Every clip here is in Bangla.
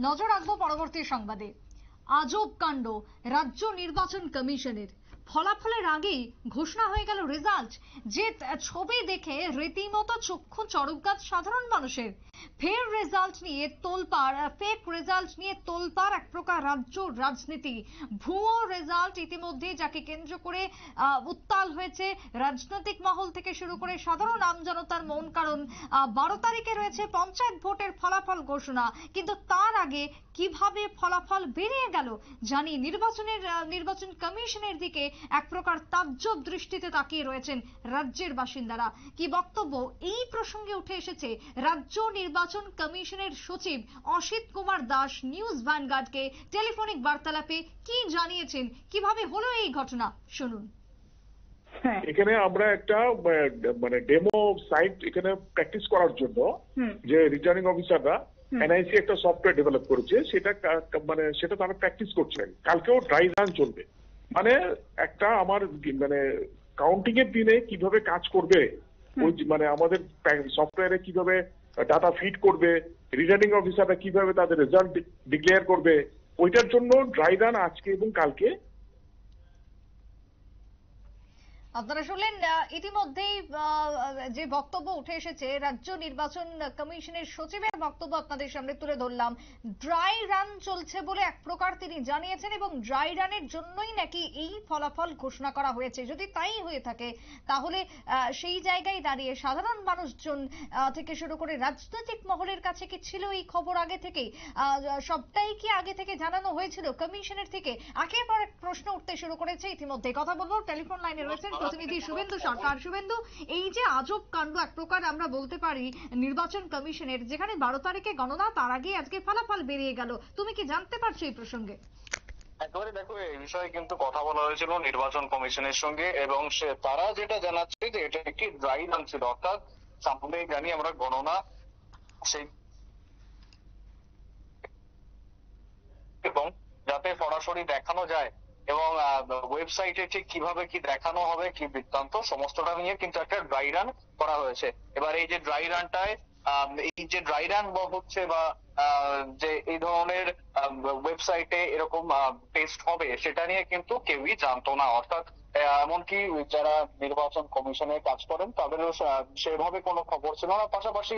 নজর রাখবো পরবর্তী সংবাদে। আজব কাণ্ড রাজ্য নির্বাচন কমিশনের। ফলাফলের আগেই ঘোষণা হয়ে গেল রেজাল্ট। যে ছবি দেখে রীতিমতো চক্ষু চড়কগাছ সাধারণ মানুষের। ফের রেজাল্ট নিয়ে তোলপাড়, ফেক রেজাল্ট নিয়ে তোলপাড় এক প্রকার রাজ্য রাজনীতি। ভুয়ো রেজাল্ট ইতিমধ্যে যাকে কেন্দ্র করে উত্তাল হয়েছে রাজনৈতিক মহল থেকে শুরু করে সাধারণ আমজনতার মন। কারণ 12 তারিখে রয়েছে পঞ্চায়েত ভোটের ফলাফল ঘোষণা, কিন্তু তার আগে কিভাবে ফলাফল বেরিয়ে গেল জানি নির্বাচন কমিশনের দিকে এক প্রকার তাজ্জব দৃষ্টিতে তাকিয়ে রয়েছেন রাজ্যের বাসিন্দারা। কি বক্তব্য এই প্রসঙ্গে উঠে এসেছে রাজ্য নির্বাচন কমিশনের সচিব অসিত কুমার দাস নিউজ ভ্যানগার্ডকে টেলিফোনিক বার্তালাপে কি জানিয়েছেন, কিভাবে হলো এই ঘটনা শুনুন। এখানে আমরা একটা মানে ডেমো সাইট এখানে প্র্যাকটিস করার জন্য যে রিটার্নিং অফিসাররা এনআইসি একটা সফটওয়্যার ডেভেলপ করেছে, সেটা তারা প্র্যাকটিস করছেন। কালকেও ড্রাই রান চলবে, মানে একটা আমার মানে কাউন্টিং এর দিনে কিভাবে কাজ করবে, ওই মানে আমাদের সফটওয়্যারে কিভাবে ডাটা ফিড করবে, রিটার্নিং অফিসাররা কিভাবে তাদের রেজাল্ট ডিক্লেয়ার করবে, ওইটার জন্য ড্রাই রান আজকে এবং কালকে। আপনারা শুনলেন ইতিমধ্যেই যে বক্তব্য উঠে এসেছে রাজ্য নির্বাচন কমিশনের সচিবের বক্তব্য আপনাদের সামনে তুলে ধরলাম। ড্রাই রান চলছে বলে এক প্রকার তিনি জানিয়েছেন এবং ড্রাই রানের জন্যই নাকি এই ফলাফল ঘোষণা করা হয়েছে। যদি তাই হয়ে থাকে তাহলে সেই জায়গায় দাঁড়িয়ে সাধারণ মানুষজন থেকে শুরু করে রাজনৈতিক মহলের কাছে কি ছিল এই খবর আগে থেকে? সবটাই কি আগে থেকে জানানো হয়েছিল কমিশনের থেকে? একের পর এক প্রশ্ন উঠতে শুরু করেছে। ইতিমধ্যে কথা বলবো, টেলিফোন লাইনে রয়েছেন প্রতিনিধি শুভেন্দু সরকার। শুভেন্দু, এই যে আজব কাণ্ড এক প্রকার আমরা বলতে পারি নির্বাচন কমিশনের, যেখানে 12 তারিখে গণনা, তার আগে আজকে ফলাফল বেরিয়ে গেল, তুমি কি জানতে পারছো এই প্রসঙ্গে? একেবারে দেখো, এই বিষয়ে কিন্তু কথা বলা হয়েছিল নির্বাচন কমিশনের সঙ্গে এবং তারা যেটা জানাচ্ছে যে এটা একটি ড্রাই রান ছিল, অর্থাৎ সামনে জানি আমরা গণনা সেই এবং যাতে সরাসরি দেখানো যায় এবং ওয়েবসাইটে ঠিক কিভাবে কি দেখানো হবে, কি বৃত্তান্ত, সমস্তটা নিয়ে কিন্তু একটা ড্রাই রান করা হয়েছে। এবার এই যে ড্রাই রানটায় হচ্ছে বা যে এই ধরনের ওয়েবসাইটে এরকম টেস্ট হবে সেটা নিয়ে কিন্তু কেউই জানতো না। অর্থাৎ এমনকি যারা নির্বাচন কমিশনে কাজ করেন তাদেরও সেভাবে কোনো খবর ছিল না। পাশাপাশি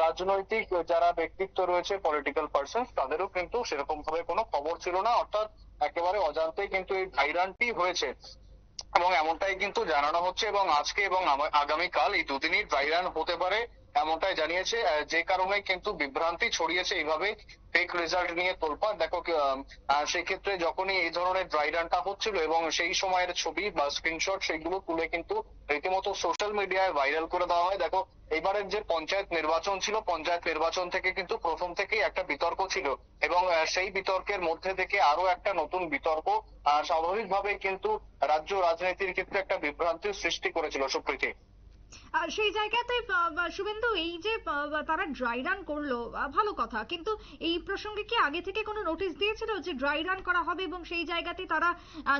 রাজনৈতিক যারা ব্যক্তিত্ব রয়েছে, পলিটিক্যাল পার্সন, তাদেরও কিন্তু সেরকম ভাবে কোনো খবর ছিল না। অর্থাৎ একেবারে অজান্তেই কিন্তু এই ড্রাই রানটি হয়েছে এবং এমনটাই কিন্তু জানানো হচ্ছে। এবং আজকে এবং আগামীকাল এই দুদিনই ড্রাই রান হতে পারে এমনটাই জানিয়েছে, যে কারণে কিন্তু বিভ্রান্তি ছড়িয়েছে এইভাবে ফেক রেজাল্ট নিয়ে তোলপাড়। দেখো সেক্ষেত্রে যখনই এই ধরনের ড্রাই রানটা হচ্ছিল এবং সেই সময়ের ছবি বা স্ক্রিনশট সেইগুলো তুলে কিন্তু রীতিমতো সোশ্যাল মিডিয়ায় ভাইরাল করে দেওয়া হয়। দেখো, এবারের যে পঞ্চায়েত নির্বাচন ছিল, পঞ্চায়েত নির্বাচন থেকে কিন্তু প্রথম থেকেই একটা বিতর্ক ছিল এবং সেই বিতর্কের মধ্যে থেকে আরো একটা নতুন বিতর্ক স্বাভাবিকভাবেই কিন্তু রাজ্য রাজনীতির ক্ষেত্রে একটা বিভ্রান্তির সৃষ্টি করেছিল। সুপ্রীতি, সেই জায়গাতে শুভেন্দু, এই যে তারা ড্রাই রান করলো ভালো কথা, কিন্তু এই প্রসঙ্গে কি আগে থেকে কোনো নোটিশ দিয়েছিল যে ড্রাই রান করা হবে এবং সেই জায়গাতে তারা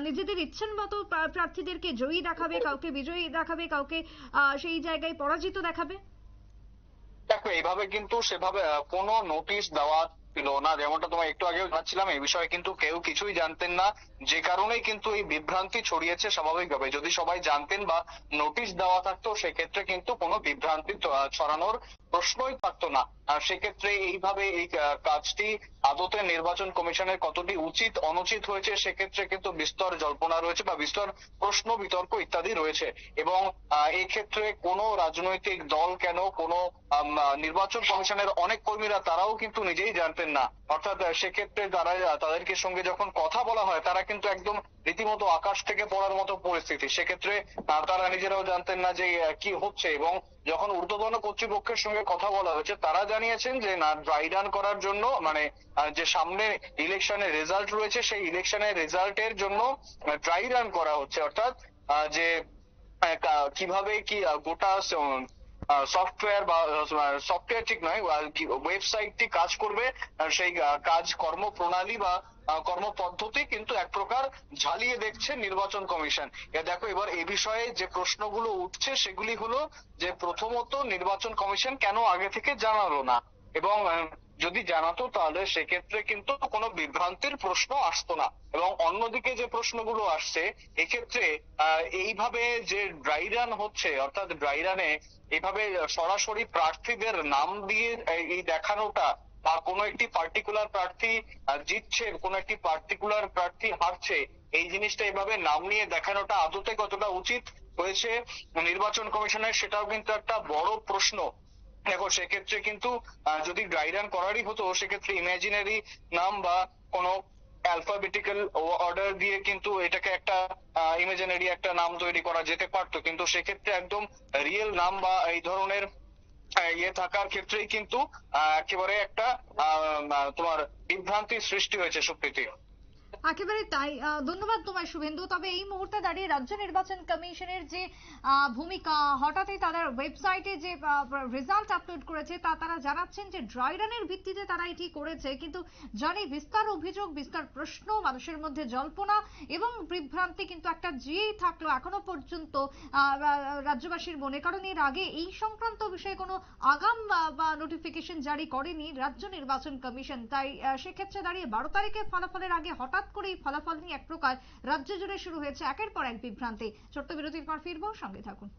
নিজেদের ইচ্ছের মতো প্রার্থীদেরকে জয়ী দেখাবে, কাউকে বিজয়ী দেখাবে, কাউকে সেই জায়গায় পরাজিত দেখাবে? দেখো, এইভাবে কিন্তু সেভাবে কোনো নোটিশ দেওয়া ছিল না। যেমনটা তোমায় একটু আগেও জানাচ্ছিলাম, এই বিষয়ে কিন্তু কেউ কিছুই জানতেন না, যে কারণেই কিন্তু এই বিভ্রান্তি ছড়িয়েছে। স্বাভাবিকভাবে যদি সবাই জানতেন বা নোটিশ দেওয়া থাকতো সেক্ষেত্রে কিন্তু কোনো বিভ্রান্তি ছড়ানোর প্রশ্নই থাকতো না। আর সেক্ষেত্রে এইভাবে এই কাজটি আদতে নির্বাচন কমিশনের কতটি উচিত অনুচিত হয়েছে সেক্ষেত্রে কিন্তু বিস্তর জল্পনা রয়েছে বা বিস্তর প্রশ্ন বিতর্ক ইত্যাদি রয়েছে। এবং এই ক্ষেত্রে কোনো রাজনৈতিক দল কেন, কোনো নির্বাচন কমিশনের অনেক কর্মীরা তারাও কিন্তু নিজেই জানতেন না। অর্থাৎ সেক্ষেত্রে তাদেরকে সঙ্গে যখন কথা বলা হয় তারা কিন্তু একদম রীতিমতো আকাশ থেকে পড়ার মতো পরিস্থিতি। সেক্ষেত্রে তারা নিজেরাও জানতেন না যে কি হচ্ছে। এবং যখন ঊর্ধ্বতন কর্তৃপক্ষের সঙ্গে কথা বলা হয়েছে তারা জানিয়েছেন যে না, ড্রাই রান করার জন্য, মানে যে সামনে ইলেকশনের রেজাল্ট রয়েছে সেই ইলেকশনের রেজাল্টের জন্য ড্রাই রান করা হচ্ছে। অর্থাৎ যে কিভাবে কি গোটা সফটওয়্যার বা সফটওয়্যার ঠিক নয়, ওয়েবসাইটটি কাজ করবে, সেই কাজ কর্মপ্রণালী বা কর্মপদ্ধতি কিন্তু এক প্রকার ঝালিয়ে দেখছে নির্বাচন কমিশন। দেখো, এবার এ বিষয়ে যে প্রশ্নগুলো উঠছে সেগুলি হলো যে প্রথমত নির্বাচন কমিশন কেন আগে থেকে জানালো না, এবং যদি জানাতো তাহলে সেক্ষেত্রে কিন্তু কোনো বিভ্রান্তির প্রশ্ন আসতো না। এবং অন্যদিকে যে প্রশ্নগুলো আসছে এক্ষেত্রে এইভাবে যে ড্রাই রান হচ্ছে, অর্থাৎ ড্রাই রানে এইভাবে সরাসরি প্রার্থীদের নাম দিয়ে এই দেখানোটা, বা কোনো একটি পার্টিকুলার প্রার্থী জিতছে, কোনো একটি পার্টিকুলার প্রার্থী হারছে, এই জিনিসটা এভাবে নাম নিয়ে দেখানোটা আদতে কতটা উচিত হয়েছে নির্বাচন কমিশনের, সেটাও কিন্তু একটা বড় প্রশ্ন। দেখো সেক্ষেত্রে কিন্তু যদি ড্রাই রান করারই হতো সেক্ষেত্রে ইমাজিনারি নাম বা কোনো অ্যালফাবেটিক্যাল অর্ডার দিয়ে কিন্তু এটাকে একটা ইমাজিনারি একটা নাম তৈরি করা যেতে পারতো, কিন্তু সেক্ষেত্রে একদম রিয়েল নাম বা এই ধরনের ইয়ে থাকার ক্ষেত্রেই কিন্তু একেবারে একটা তোমার বিভ্রান্তির সৃষ্টি হয়েছে সুপ্রীতি। একেবারে তাই। ধন্যবাদ তোমায় শুভেন্দু। তবে এই মুহূর্তে দাঁড়িয়ে রাজ্য নির্বাচন কমিশনের যে ভূমিকা, হঠাৎই তাদের ওয়েবসাইটে যে রেজাল্ট আপলোড করেছে তা তারা জানাচ্ছেন যে ড্রাই রানের ভিত্তিতে তারা এটি করেছে, কিন্তু জানি বিস্তার অভিযোগ, বিস্তার প্রশ্ন, মানুষের মধ্যে জল্পনা এবং বিভ্রান্তি কিন্তু একটা যেই থাকলো এখনো পর্যন্ত রাজ্যবাসীর মনে, কারণ এর আগে এই সংক্রান্ত বিষয়ে কোনো আগাম বা নোটিফিকেশন জারি করেনি রাজ্য নির্বাচন কমিশন। তাই সেক্ষেত্রে দাঁড়িয়ে 12 তারিখে ফলাফলের আগে হঠাৎ করেই ফলাফল নিয়ে এক প্রকার রাজ্য জুড়ে শুরু হয়েছে একের পর এক বিভ্রান্তি। ছোট্ট বিরতির পর ফিরবো, সঙ্গে থাকুন।